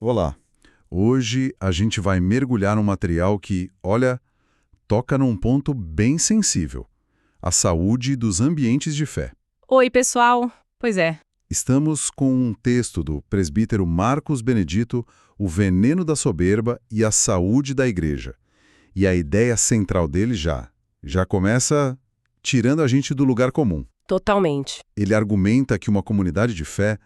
Olá, hoje a gente vai mergulhar num material que, olha, toca num ponto bem sensível: a saúde dos ambientes de fé. Oi, pessoal. Pois é, Estamos com um texto do presbítero Marcos Benedito, O Veneno da Soberba e a Saúde da Igreja. E a ideia central dele já começa tirando a gente do lugar comum. totalmente. Ele argumenta que uma comunidade de fé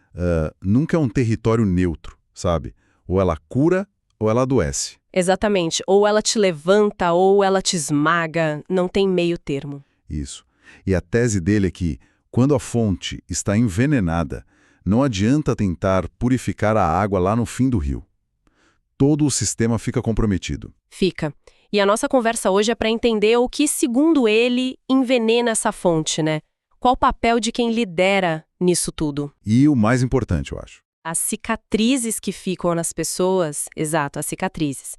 nunca é um território neutro, sabe? Ou ela cura ou ela adoece. Exatamente. Ou ela te levanta ou ela te esmaga, não tem meio termo. Isso. E a tese dele é que, quando a fonte está envenenada, não adianta tentar purificar a água lá no fim do rio. Todo o sistema fica comprometido. Fica. E a nossa conversa hoje é para entender o que, segundo ele, envenena essa fonte, né? Qual o papel de quem lidera nisso tudo? E o mais importante, eu acho. As cicatrizes que ficam nas pessoas, exato, as cicatrizes.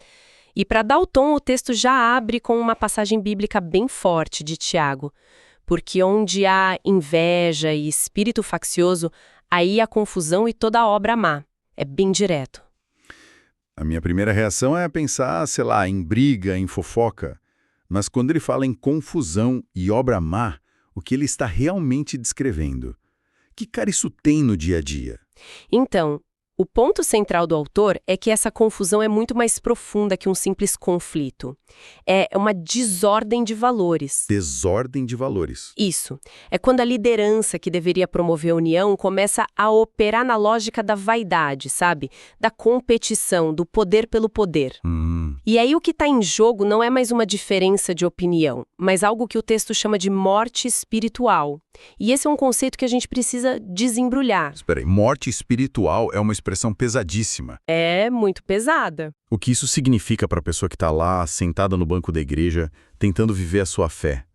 E para dar o tom, o texto já abre com uma passagem bíblica bem forte de Tiago. Porque onde há inveja e espírito faccioso, aí há confusão e toda obra má. É bem direto. A minha primeira reação é pensar, sei lá, em briga, em fofoca. Mas quando ele fala em confusão e obra má, o que ele está realmente descrevendo? Que cara isso tem no dia a dia? Então, o ponto central do autor é que essa confusão é muito mais profunda que um simples conflito. É uma desordem de valores. Desordem de valores. Isso. É quando a liderança que deveria promover a união começa a operar na lógica da vaidade, sabe? Da competição, do poder pelo poder. E aí o que está em jogo não é mais uma diferença de opinião, mas algo que o texto chama de morte espiritual. E esse é um conceito que a gente precisa desembrulhar. Espera aí, morte espiritual é uma expressão pesadíssima. É muito pesada. O que isso significa para a pessoa que está lá, sentada no banco da igreja, tentando viver a sua fé?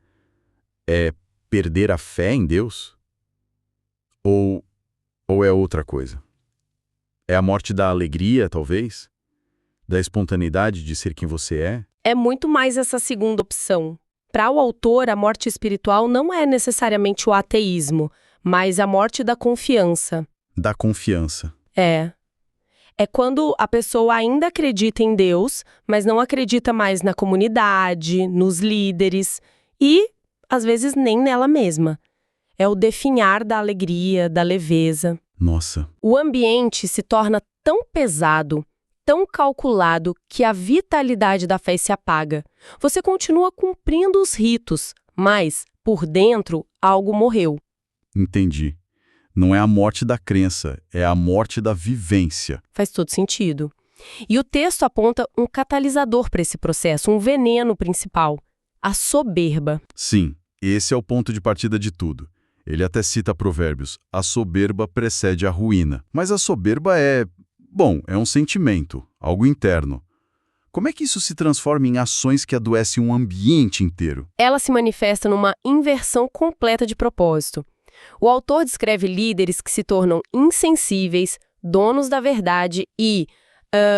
É perder a fé em Deus? Ou é outra coisa? É a morte da alegria, talvez? Da espontaneidade de ser quem você é? É muito mais essa segunda opção. Para o autor, a morte espiritual não é necessariamente o ateísmo, mas a morte da confiança. Da confiança. É. É quando a pessoa ainda acredita em Deus, mas não acredita mais na comunidade, nos líderes e, às vezes, nem nela mesma. É o definhar da alegria, da leveza. Nossa, O ambiente se torna tão pesado, tão calculado, que a vitalidade da fé se apaga. Você continua cumprindo os ritos, mas, por dentro, algo morreu. entendi. Não é a morte da crença, é a morte da vivência. Faz todo sentido. E o texto aponta um catalisador para esse processo, um veneno principal: a soberba. Sim, esse é o ponto de partida de tudo. Ele até cita Provérbios: a soberba precede a ruína. Mas a soberba é um sentimento, algo interno. Como é que isso se transforma em ações que adoecem um ambiente inteiro? Ela se manifesta numa inversão completa de propósito. O autor descreve líderes que se tornam insensíveis, donos da verdade e,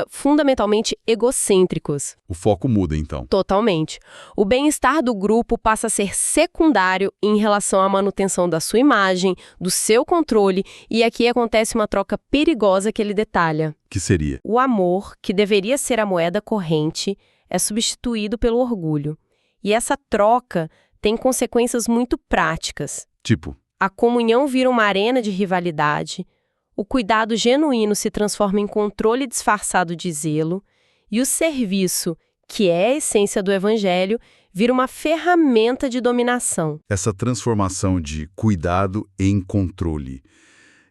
fundamentalmente, egocêntricos. O foco muda, então. Totalmente. O bem-estar do grupo passa a ser secundário em relação à manutenção da sua imagem, do seu controle, e aqui acontece uma troca perigosa que ele detalha. Que seria? O amor, que deveria ser a moeda corrente, é substituído pelo orgulho. E essa troca tem consequências muito práticas. Tipo, A comunhão vira uma arena de rivalidade, o cuidado genuíno se transforma em controle disfarçado de zelo, e o serviço, que é a essência do evangelho, vira uma ferramenta de dominação. essa transformação de cuidado em controle.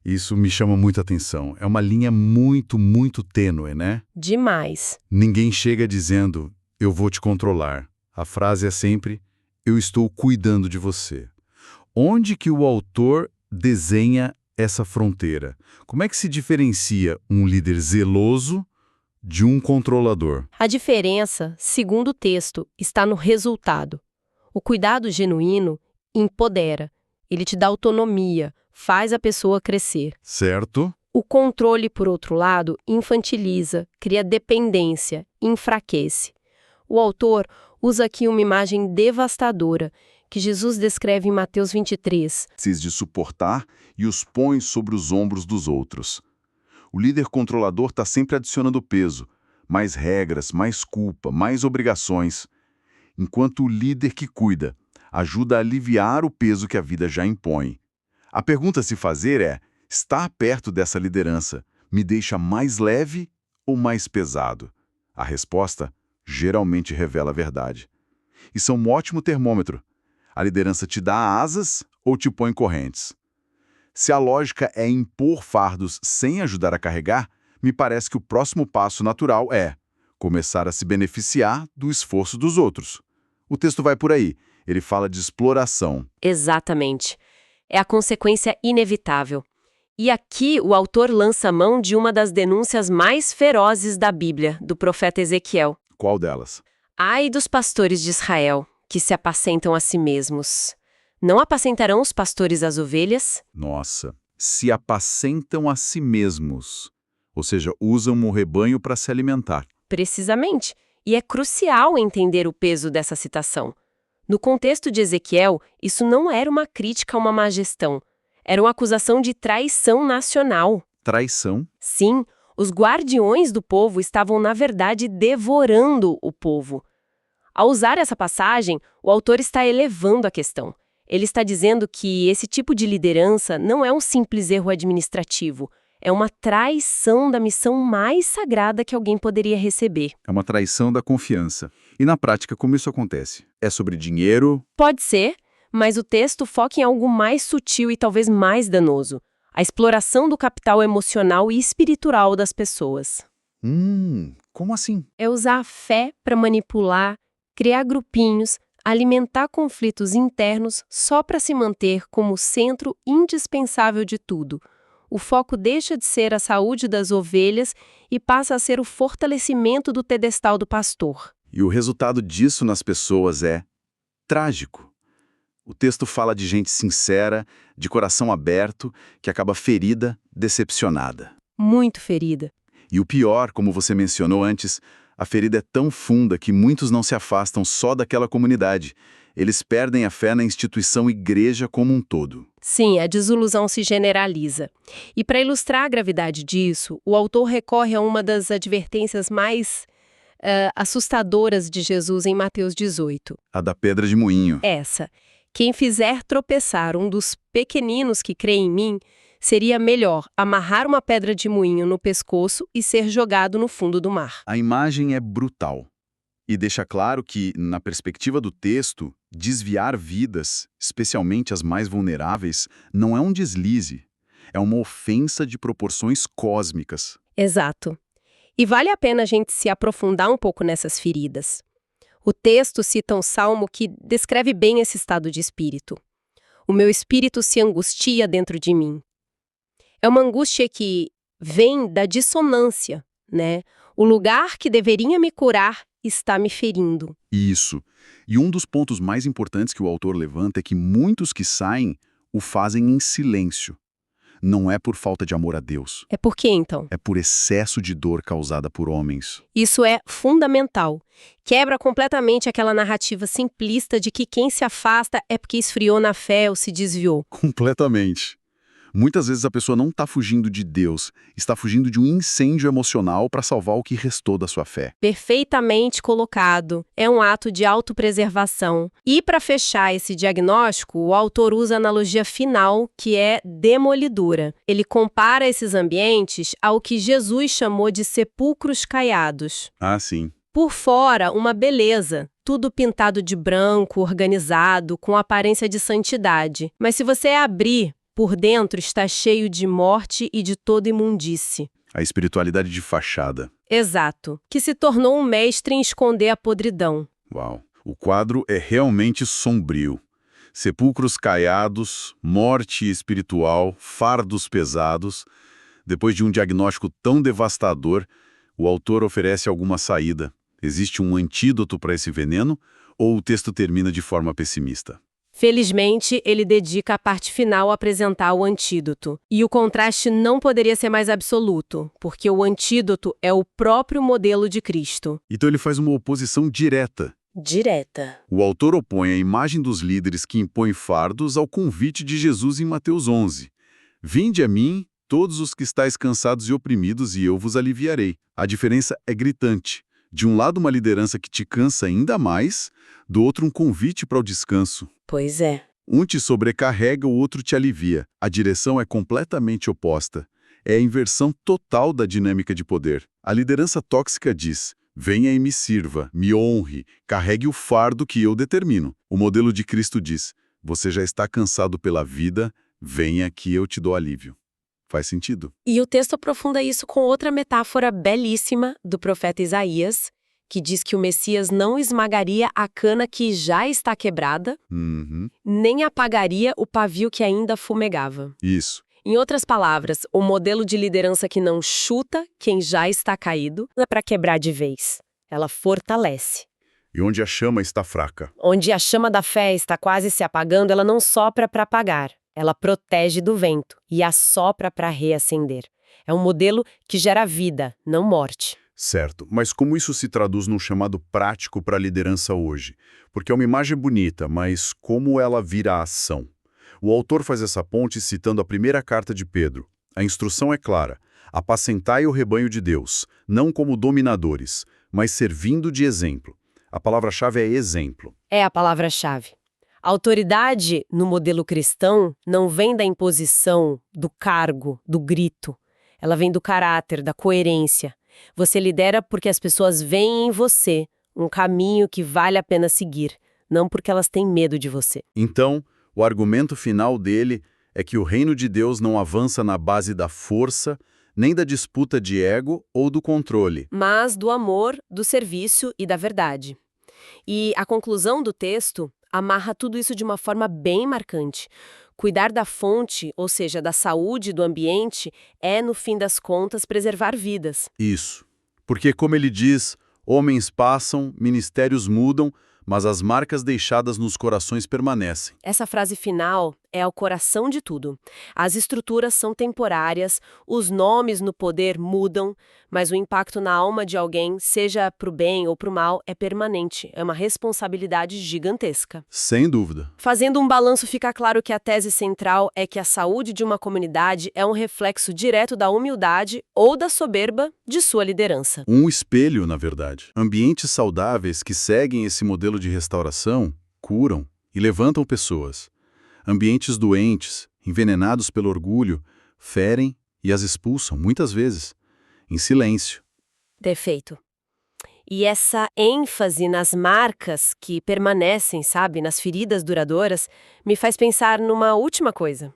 Isso me chama muita atenção. É uma linha muito, muito tênue, né? Demais. Ninguém chega dizendo, eu vou te controlar. A frase é sempre, eu estou cuidando de você. Onde que o autor desenha essa fronteira? Como é que se diferencia um líder zeloso de um controlador? A diferença, segundo o texto, está no resultado. O cuidado genuíno empodera, ele te dá autonomia, faz a pessoa crescer. Certo? O controle, por outro lado, infantiliza, cria dependência, enfraquece. O autor usa aqui uma imagem devastadora que Jesus descreve em Mateus 23. De suportar e os põe sobre os ombros dos outros. O líder controlador está sempre adicionando peso, mais regras, mais culpa, mais obrigações, enquanto o líder que cuida ajuda a aliviar o peso que a vida já impõe. A pergunta a se fazer é: estar perto dessa liderança me deixa mais leve ou mais pesado? A resposta geralmente revela a verdade. Isso é um ótimo termômetro. A liderança te dá asas ou te põe correntes? Se a lógica é impor fardos sem ajudar a carregar, me parece que o próximo passo natural é começar a se beneficiar do esforço dos outros. O texto vai por aí. Ele fala de exploração. Exatamente. É a consequência inevitável. E aqui o autor lança mão de uma das denúncias mais ferozes da Bíblia, do profeta Ezequiel. Qual delas? Ai dos pastores de Israel, que se apacentam a si mesmos. Não apacentarão os pastores as ovelhas? Nossa, se apacentam a si mesmos. Ou seja, usam o rebanho para se alimentar. Precisamente. E é crucial entender o peso dessa citação. No contexto de Ezequiel, isso não era uma crítica a uma má gestão. Era uma acusação de traição nacional. Traição? Sim, os guardiões do povo estavam, na verdade, devorando o povo. Ao usar essa passagem, o autor está elevando a questão. Ele está dizendo que esse tipo de liderança não é um simples erro administrativo, é uma traição da missão mais sagrada que alguém poderia receber. É uma traição da confiança. E na prática, como isso acontece? É sobre dinheiro? Pode ser, mas o texto foca em algo mais sutil e talvez mais danoso: a exploração do capital emocional e espiritual das pessoas. Como assim? É usar a fé para manipular, criar grupinhos, alimentar conflitos internos só para se manter como o centro indispensável de tudo. O foco deixa de ser a saúde das ovelhas e passa a ser o fortalecimento do pedestal do pastor. E o resultado disso nas pessoas é trágico. O texto fala de gente sincera, de coração aberto, que acaba ferida, decepcionada. Muito ferida. E o pior, como você mencionou antes, a ferida é tão funda que muitos não se afastam só daquela comunidade. Eles perdem a fé na instituição igreja como um todo. Sim, a desilusão se generaliza. E para ilustrar a gravidade disso, o autor recorre a uma das advertências mais assustadoras de Jesus em Mateus 18. A da pedra de moinho. Essa: quem fizer tropeçar um dos pequeninos que crê em mim, seria melhor amarrar uma pedra de moinho no pescoço e ser jogado no fundo do mar. A imagem é brutal. E deixa claro que, na perspectiva do texto, desviar vidas, especialmente as mais vulneráveis, não é um deslize. É uma ofensa de proporções cósmicas. Exato. E vale a pena a gente se aprofundar um pouco nessas feridas. O texto cita um salmo que descreve bem esse estado de espírito. O meu espírito se angustia dentro de mim. É uma angústia que vem da dissonância, né? O lugar que deveria me curar está me ferindo. Isso. E um dos pontos mais importantes que o autor levanta é que muitos que saem o fazem em silêncio. Não é por falta de amor a Deus. É por quê, então? É por excesso de dor causada por homens. Isso é fundamental. Quebra completamente aquela narrativa simplista de que quem se afasta é porque esfriou na fé ou se desviou. Completamente. Muitas vezes a pessoa não está fugindo de Deus, está fugindo de um incêndio emocional para salvar o que restou da sua fé. Perfeitamente colocado. É um ato de autopreservação. E para fechar esse diagnóstico, o autor usa a analogia final, que é demolidora. Ele compara esses ambientes ao que Jesus chamou de sepulcros caiados. Ah, sim. Por fora, uma beleza. Tudo pintado de branco, organizado, com aparência de santidade. Mas se você abrir, por dentro está cheio de morte e de toda imundície. A espiritualidade de fachada. Exato. Que se tornou um mestre em esconder a podridão. Uau. O quadro é realmente sombrio. Sepulcros caiados, morte espiritual, fardos pesados. Depois de um diagnóstico tão devastador, o autor oferece alguma saída. Existe um antídoto para esse veneno ou o texto termina de forma pessimista? Felizmente, ele dedica a parte final a apresentar o antídoto. E o contraste não poderia ser mais absoluto, porque o antídoto é o próprio modelo de Cristo. Então ele faz uma oposição direta. Direta. O autor opõe a imagem dos líderes que impõem fardos ao convite de Jesus em Mateus 11. Vinde a mim, todos os que estáis cansados e oprimidos, e eu vos aliviarei. A diferença é gritante. De um lado, uma liderança que te cansa ainda mais, do outro, um convite para o descanso. Pois é. Um te sobrecarrega, o outro te alivia. A direção é completamente oposta. É a inversão total da dinâmica de poder. A liderança tóxica diz: venha e me sirva, me honre, carregue o fardo que eu determino. O modelo de Cristo diz: você já está cansado pela vida, venha que eu te dou alívio. Faz sentido? E o texto aprofunda isso com outra metáfora belíssima do profeta Isaías, que diz que o Messias não esmagaria a cana que já está quebrada, nem apagaria o pavio que ainda fumegava. Isso. Em outras palavras, o modelo de liderança que não chuta quem já está caído não é para quebrar de vez. Ela fortalece. E onde a chama está fraca. Onde a chama da fé está quase se apagando, ela não sopra para apagar. Ela protege do vento e assopra para reacender. É um modelo que gera vida, não morte. Certo, mas como isso se traduz num chamado prático para a liderança hoje? Porque é uma imagem bonita, mas como ela vira ação? O autor faz essa ponte citando a primeira carta de Pedro. A instrução é clara: apacentai o rebanho de Deus, não como dominadores, mas servindo de exemplo. A palavra-chave é exemplo. É a palavra-chave. A autoridade, no modelo cristão, não vem da imposição, do cargo, do grito. Ela vem do caráter, da coerência. Você lidera porque as pessoas veem em você um caminho que vale a pena seguir, não porque elas têm medo de você. Então, o argumento final dele é que o reino de Deus não avança na base da força, nem da disputa de ego ou do controle. Mas do amor, do serviço e da verdade. E a conclusão do texto amarra tudo isso de uma forma bem marcante. Cuidar da fonte, ou seja, da saúde do ambiente, é, no fim das contas, preservar vidas. Isso. Porque, como ele diz, homens passam, ministérios mudam, mas as marcas deixadas nos corações permanecem. Essa frase final é o coração de tudo. As estruturas são temporárias, os nomes no poder mudam, mas o impacto na alma de alguém, seja para o bem ou para o mal, é permanente. É uma responsabilidade gigantesca. Sem dúvida. Fazendo um balanço, fica claro que a tese central é que a saúde de uma comunidade é um reflexo direto da humildade ou da soberba de sua liderança. Um espelho, na verdade. Ambientes saudáveis que seguem esse modelo de restauração curam e levantam pessoas. Ambientes doentes, envenenados pelo orgulho, ferem e as expulsam, muitas vezes, em silêncio. Perfeito. E essa ênfase nas marcas que permanecem, sabe, nas feridas duradouras, me faz pensar numa última coisa.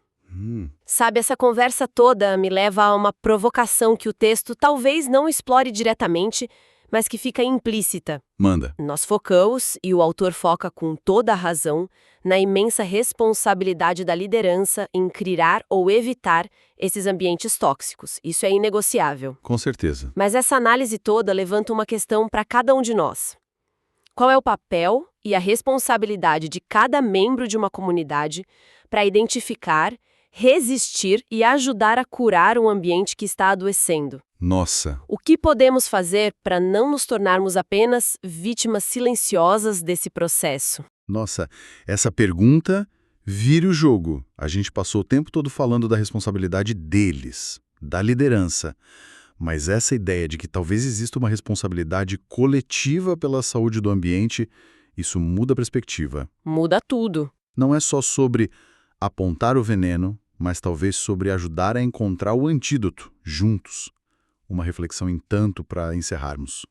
Sabe, essa conversa toda me leva a uma provocação que o texto talvez não explore diretamente, mas que fica implícita. Manda. Nós focamos, e o autor foca com toda a razão, na imensa responsabilidade da liderança em criar ou evitar esses ambientes tóxicos. Isso é inegociável. Com certeza. Mas essa análise toda levanta uma questão para cada um de nós. Qual é o papel e a responsabilidade de cada membro de uma comunidade para identificar, resistir e ajudar a curar um ambiente que está adoecendo? Nossa. O que podemos fazer para não nos tornarmos apenas vítimas silenciosas desse processo? Nossa, essa pergunta vira o jogo. A gente passou o tempo todo falando da responsabilidade deles, da liderança. Mas essa ideia de que talvez exista uma responsabilidade coletiva pela saúde do ambiente, isso muda a perspectiva. Muda tudo. Não é só sobre apontar o veneno, mas talvez sobre ajudar a encontrar o antídoto, juntos. Uma reflexão em tanto para encerrarmos.